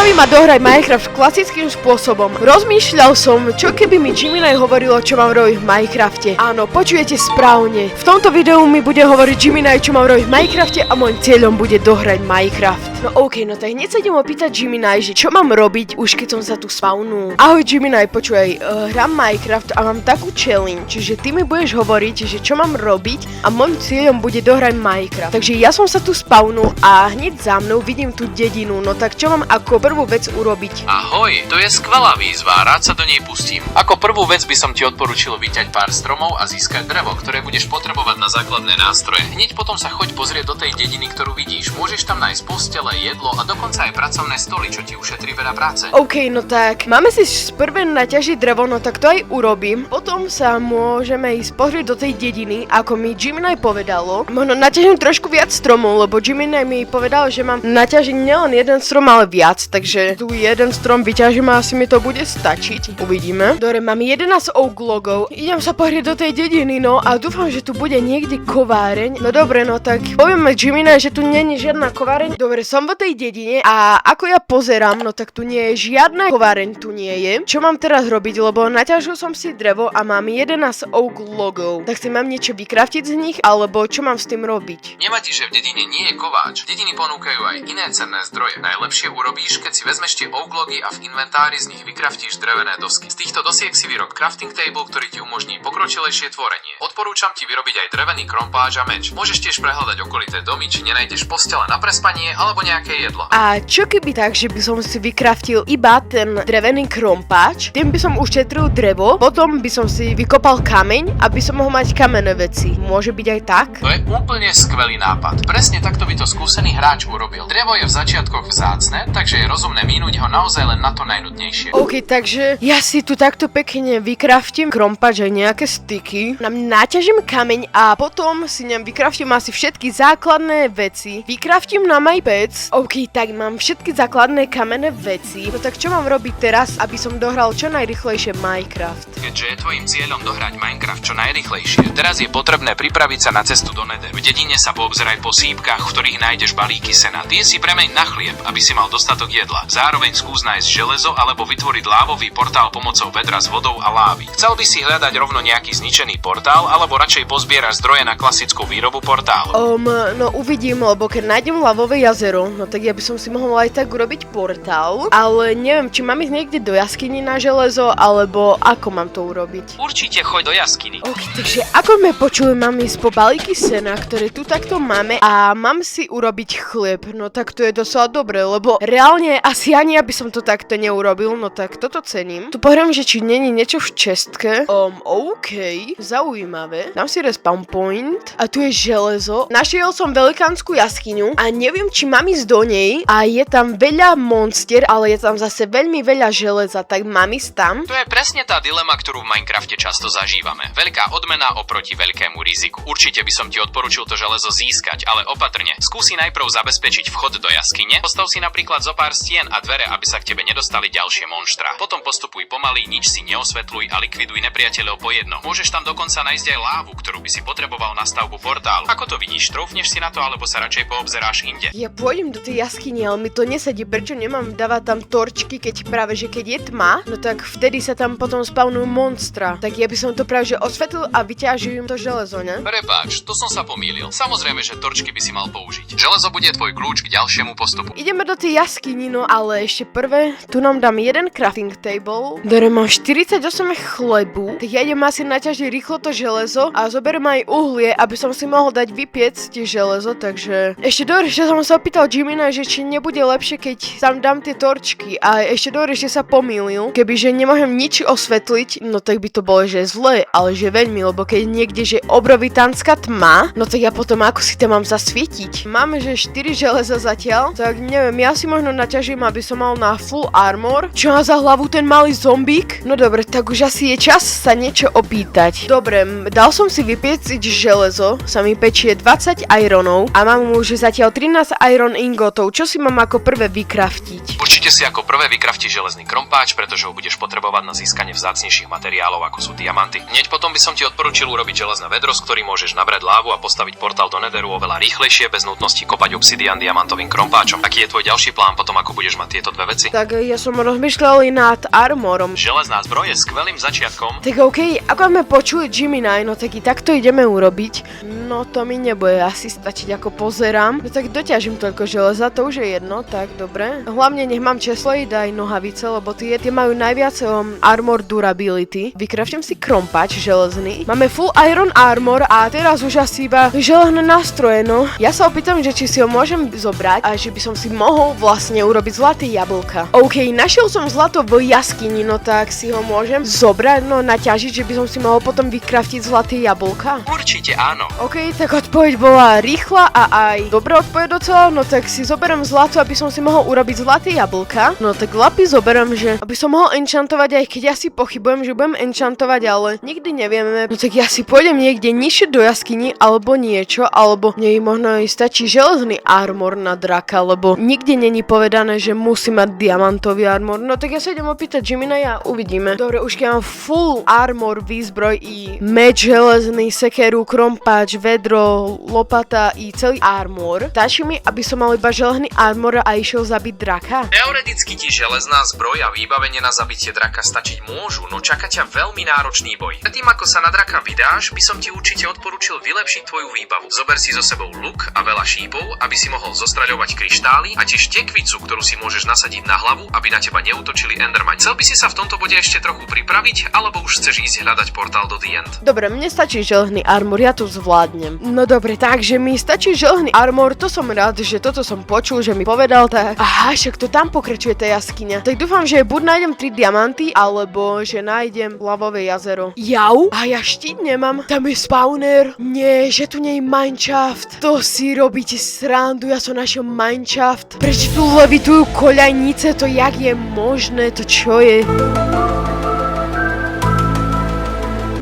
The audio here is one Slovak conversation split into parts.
Spraví ma dohrať Minecraft klasickým spôsobom. Rozmýšľal som, čo keby mi Gemini hovorilo, čo mám robiť v Minecrafte. Áno, počujete správne. V tomto videu mi bude hovoriť Gemini, čo mám robiť v Minecrafte a môjim cieľom bude dohrať Minecraft. No ok, no tak hneď sa idem opýtať Gemini, že čo mám robiť už keď som sa tu spawnul. Ahoj Gemini, počúvaj, hrám Minecraft a mám takú challenge, že ty mi budeš hovoriť, že čo mám robiť a môjim cieľom bude dohrať Minecraft. Takže ja som sa tu spawnul a hneď za mnou vidím tú dedinu, no tak čo mám ako prvú vec urobiť? Ahoj, to je skvelá výzva, rád sa do nej pustím. Ako prvú vec by som ti odporúčil vyťať pár stromov a získať drevo, ktoré budeš potrebovať na základné nástroje. Hneď potom sa choď pozrieť do tej dediny, ktorú vidíš. Môžeš tam nájsť postele, jedlo a dokonca aj pracovné stoly, čo ti ušetrí veľa práce. OK, no tak máme si prvé naťažiť drevo, no tak to aj urobím. Potom sa môžeme ísť pozrieť do tej dediny, ako mi Gemini povedalo. Možno naťažím trošku viac stromov, lebo Gemini mi povedal, že mám naťažiť nielen jeden strom, ale viac. Takže tu jeden strom vyťažím a asi mi to bude stačiť. Uvidíme. Dobre, mám 11 oak logov. Idem sa pozrieť do tej dediny, no a dúfam, že tu bude niekde kováreň. No dobre, no tak povieme Gemini, že tu nie je žiadna kováreň. Dobre, som v tej dedine a ako ja pozerám, no tak tu nie je žiadna kováreň, tu nie je. Čo mám teraz robiť, lebo naťažil som si drevo a mám 11 oak logov. Tak si mám niečo vykraftiť z nich, alebo čo mám s tým robiť? Nevadí, že v dedine nie je kováč. Dediny ponúkajú aj iné cenné zdroje. Najlepšie urobíš, keď si vezmeš tie oak logy a v inventári z nich vykraftíš drevené dosky. Z týchto dosiek si vyrob crafting table, ktorý ti umožní pokročilejšie tvorenie. Odporúčam ti vyrobiť aj drevený krompáč a meč. Môžeš tiež prehľadať okolité domy, či nenájdeš postele na prespanie alebo nejaké jedlo. A čo keby tak, že by som si vykraftil iba ten drevený krompáč, tým by som ušetril drevo, potom by som si vykopal kameň, aby som mohol mať kamenné veci. Môže byť aj tak? To je úplne skvelý nápad. Presne takto by to skúsený hráč urobil. Drevo je v začiatkoch vzácne, takže je rozumné minúť ho naozaj len na to najnutnejšie. OK, takže ja si tu takto pekne vykraftím krompáč aj nejaké styky. Naťažím kameň a potom si vykraftím asi všetky základné veci. Vykraftím na aj pec. OK, tak mám všetky základné kamenné veci. No tak čo mám robiť teraz, aby som dohral čo najrýchlejšie Minecraft? Keďže je tvojim cieľom dohrať Minecraft čo najrýchlejšie, teraz je potrebné pripraviť sa na cestu do Nether. V dedine sa poobzeraj po sípkach, v ktorých nájdeš balíky sena. Tie si premeň na chlieb, aby si mal dostatok jedla. Zároveň skús nájsť železo alebo vytvoriť lávový portál pomocou vedra s vodou a lávy. Chcel by si hľadať rovno nejaký zničený portál alebo radšej pozbieraš zdroje na klasickú výrobu portálu? No uvidím, lebo keď nájdem lavové jazero, no tak ja by som si mohol aj tak urobiť portál, ale neviem, či mám ísť niekde do jaskyni na železo, alebo ako mám to urobiť. Určite choď do jaskyny. OK, takže ako sme počuli, mám ísť po balíky sena, ktoré tu takto máme a mám si urobiť chlieb. No tak to je dosť dobre, lebo reálne asi ani aby som to takto neurobil, no tak toto cením. Tu pohrám, že či není niečo v čestke. OK, zaujímavé. Dám si respawn point a tu je železo. Našiel som velikánsku jaskyňu a neviem, či mám ísť do nej a je tam veľa monstier, ale je tam zase veľmi veľa železa, tak mám ísť tam? To je presne tá dilema, ktorú v Minecrafte často zažívame. Veľká odmena oproti veľkému riziku. Určite by som ti odporučil to železo získať, ale opatrne. Skúsi najprv zabezpečiť vchod do jaskyne. Postav si napríklad zo pár stien a dvere, aby sa k tebe nedostali ďalšie monštra. Potom postupuj pomaly, nič si neosvetľuj a likviduj nepriateľov po jednom. Môžeš tam dokonca nájsť aj lávu, ktorú by si potreboval na stavbu portálu. Ako to vidíš, troufneš si na to alebo sa radšej poobzeráš inde? Ja pôjdem do tej jaskyne, ale mi to nesedí. Prečo nemám dávať tam torčky, keď práve že keď je tma, no tak vtedy sa tam potom spawnujú monstra. Tak ja by som to práve že osvetlil a vyťažím to železo, ne? Prepáč, to som sa pomýlil. Samozrejme, že torčky by si mal použiť. Železo bude tvoj kľúč k ďalšiemu postupu. Ideme do tej jaskyni, no ale ešte prvé, tu nám dám jeden crafting table, ktoré mám 48 chlebu, tak ja idem asi naťažiť rýchlo to železo a zoberiem aj uhlie, aby som si mohol dať vypiecť železo, takže ešte dobre, že som sa opýtal Gemini, že či nebude lepšie, keď tam dám tie torčky a ešte dobre, že sa pomýlil, kebyže nemôžem nič osvetliť, no tak by to bolo, že zle, ale že veľmi, lebo keď niekde, že obrovitánska tma, no tak ja potom ako si to mám zasvietiť. Máme, že 4 železa zatiaľ, tak neviem, ja si možno naťažím, aby som mal na full armor. Čo má za hlavu ten malý zombík? No dobre, tak už asi je čas sa niečo opýtať. Dobre, dal som si vypieciť železo, sa mi pečie 20 ironov a mám už zatiaľ 13 iron ingotov. Čo si mám ako prvé vykraftiť? Určite si ako prvé vykrafti železný krompáč, pretože ho budeš potrebovať na získanie vzácnejších materiálov, ako sú diamanty. Hneď potom by som ti odporúčil urobiť železné vedro, s ktorým môžeš nabrať lávu a postaviť portál do Netheru oveľa rýchlejšie bez nutnosti kopať obsidian diamantovým krompáčom. Aký je tvoj ďalší plán potom, ako budeš mať tieto dve veci? Tak ja som rozmýšľal nad armorom. Železná zbroj je skvelým začiatkom. Tak okej, ako sme počuli Gemini, no tak i takto ideme urobiť. No to mi nebude asi stačiť, ako pozerám. No tak doťažím toľko železa, to už je jedno, tak dobre. Hlavne nech mám česloid aj nohavice, lebo tie majú najviac armor durability. Vykrafťujem si krompač železný. Máme full iron armor a teraz už asi iba železné nástroje, no. Ja sa opýtam, že či si ho môžem zobrať a že by som si mohol vlastne urobiť zlaté jablka. OK, našiel som zlato v jaskyni, no tak si ho môžem zobrať, no naťažiť, že by som si mohol potom vykraftiť zlaté jablka. Určite áno. OK, tak odpoveď bola rýchla a aj dobrá odpoveď docela, no tak si zoberiem zlato, aby som si mohol urobiť zlaté jablka. No tak lapis zoberiem, že aby som mohol enchantovať, aj keď ja si pochybujem, že budem enchantovať, ale nikdy nevieme. No tak ja si pôjdem niekde nižšie do jaskyni alebo niečo, alebo nej možno aj stačí železný armor na draka, lebo nikde není povedané, že musí mať diamantový armor. No tak ja sa idem opýtať Gemini a uvidíme. Dobre, už keď mám full armor, výzbroj i meč železný, sekeru, krompač, vedro, lopata i celý armor. Stačí mi, aby som mal iba železný armor a išiel zabiť draka? Teoreticky ti železná zbroj a vybavenie na zabitie draka stačiť môžu, no čaká ťa veľmi náročný boj. Predtým ako sa na draka vydáš, by som ti určite odporúčil vylepšiť tvoju výbavu. Zober si so sebou luk a veľa šípov, aby si mohol zostraľovať kryštály a tiež tekvicu, ktorú si môžeš nasadiť na hlavu, aby na teba neútočili endermani. Chcel by si sa v tomto bode ešte trochu pripraviť, alebo už chceš ísť hľadať portál do The End? Dobre, mne stačí železný armor, ja to zvládnem. No dobre, takže mi stačí železný armor, to som rád, že toto som počul, že mi povedal tak. Aha, však to tam pokračuje tá jaskyňa. Tak dúfam, že buď nájdem 3 diamanty, alebo že nájdem lavové jazero. Jau? A ja štít nemám. Tam je spawner. Nie, že tu nie je mineshaft. To si robíte srandu, ja som našiel mineshaft. Prečo tu levitujú koľajnice, to jak je možné, to čo je?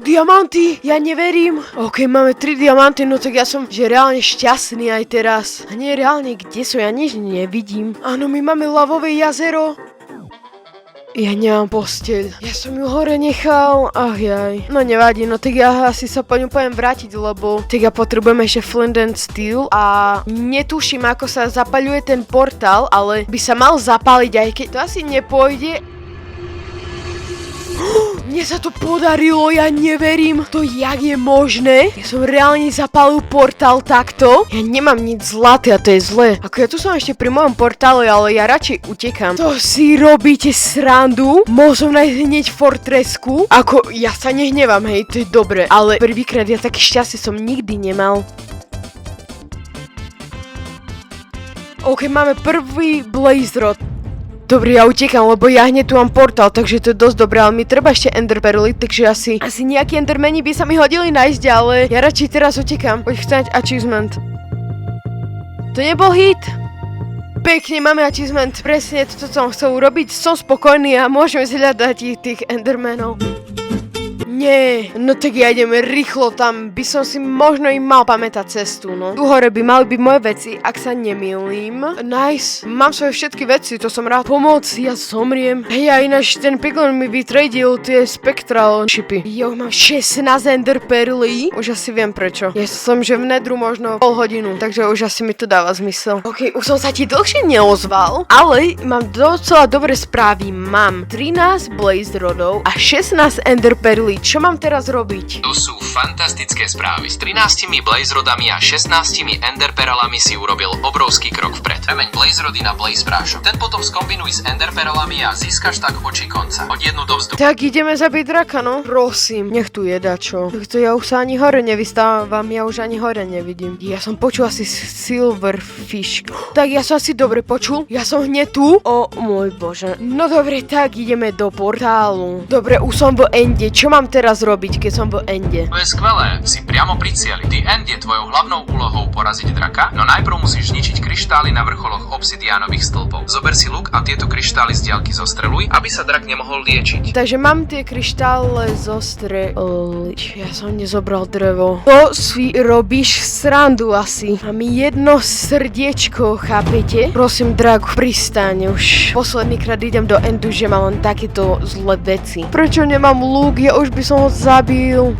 Diamanty, ja neverím. OK, máme 3 diamanty, no tak ja som že reálne šťastný aj teraz. A nie reálne, kde som, ja nič nevidím. Áno, my máme lavové jazero. Ja nemám posteľ. Ja som ju hore nechal. Ach jaj. No nevadí, no tak ja asi sa po ňu poviem vrátiť, lebo tak ja potrebujem ešte flint and steel a netuším, ako sa zapaľuje ten portál, ale by sa mal zapáliť, aj keď to asi nepôjde. Mne sa to podarilo, ja neverím. To jak je možné? Ja som reálne zapálil portál takto. Ja nemám nič zlaté a to je zlé. Ako ja tu som ešte pri mojom portále, ale ja radšej utekám. To si robíte srandu? Mohol som nájsť hneď fortresku. Ako, ja sa nehnevám, hej, to je dobre. Ale prvýkrát ja také šťastie som nikdy nemal. OK, máme prvý blaze rod. Dobre, ja utekám, lebo ja hneď tu mám portál, takže to je dosť dobré, ale mi treba ešte enderperly, takže asi nejakí endermeni by sa mi hodili nájsť, ale ja radšej teraz utekám. Poď chcem mať achievement. To nebol hit. Pekne, máme achievement, presne to, čo som chcel urobiť, som spokojný a môžeme zhľadať tých endermenov. Nie, no tak ja idem rýchlo, tam by som si možno im mal pamätať cestu, no. Tu hore by mali byť moje veci, ak sa nemýlim. Nice, mám svoje všetky veci, to som rád. Pomoc, ja zomriem. Hej, a ináč ten piglin mi vytradil tie spectral shipy. Jo, mám 16 ender perly, už asi viem prečo. Ja som, že v nedru možno pol hodinu, takže už asi mi to dáva zmysel. OK, už som sa ti dlhšie neozval, ale mám docela dobré správy. Mám 13 blaze rodov a 16 ender perly. Čo mám teraz robiť? To sú fantastické správy. S 13 blaze rodami a 16 ender perlami si urobil obrovský krok vpred. Premeň blaze rody na blaze prášok. Ten potom skombinuj s ender perlami a získaš tak oči konca. Hoď jednu do vzduchu. Tak ideme zabiť draka, no. Prosím, nech tu je dačo. To ja už sa ani hore nevystávam, ja už ani hore nevidím. Ja som počul asi silverfish. Tak ja som asi dobre počul. Ja som hneď tu. O môj bože. No dobre, tak ideme do portálu. Dobre, už som v ende. Čo mám teraz robiť, keď som v ende? To je skvelé, si priamo pri cieli. The End je tvojou hlavnou úlohou poraziť draka, no najprv musíš zničiť kryštály na vrcholoch obsidiánových stĺpov. Zober si luk a tieto kryštály z diaľky zostreľuj, aby sa drak nemohol liečiť. Takže mám tie kryštále zostreliť. Ja som nezobral drevo. To si robíš srandu asi. Mám jedno srdiečko, chápete? Prosím, drak, pristáň už. Posledný krát idem do endu, že mám len takéto zlé veci. Prečo nemám luk? Ja už by som ho zabil.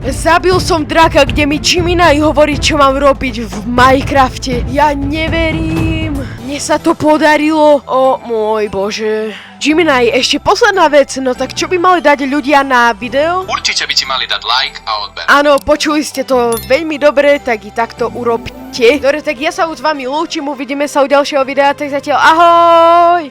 Zabil som draka, kde mi Gemini hovorí, čo mám robiť v Minecrafte. Ja neverím. Mne sa to podarilo. O môj bože. Gemini, ešte posledná vec, no tak čo by mali dať ľudia na video? Určite by ti mali dať like a odber. Áno, počuli ste to veľmi dobre, tak i takto urobte. Dobre, tak ja sa už s vami lúčim, uvidíme sa u ďalšieho videa, tak zatiaľ ahoj!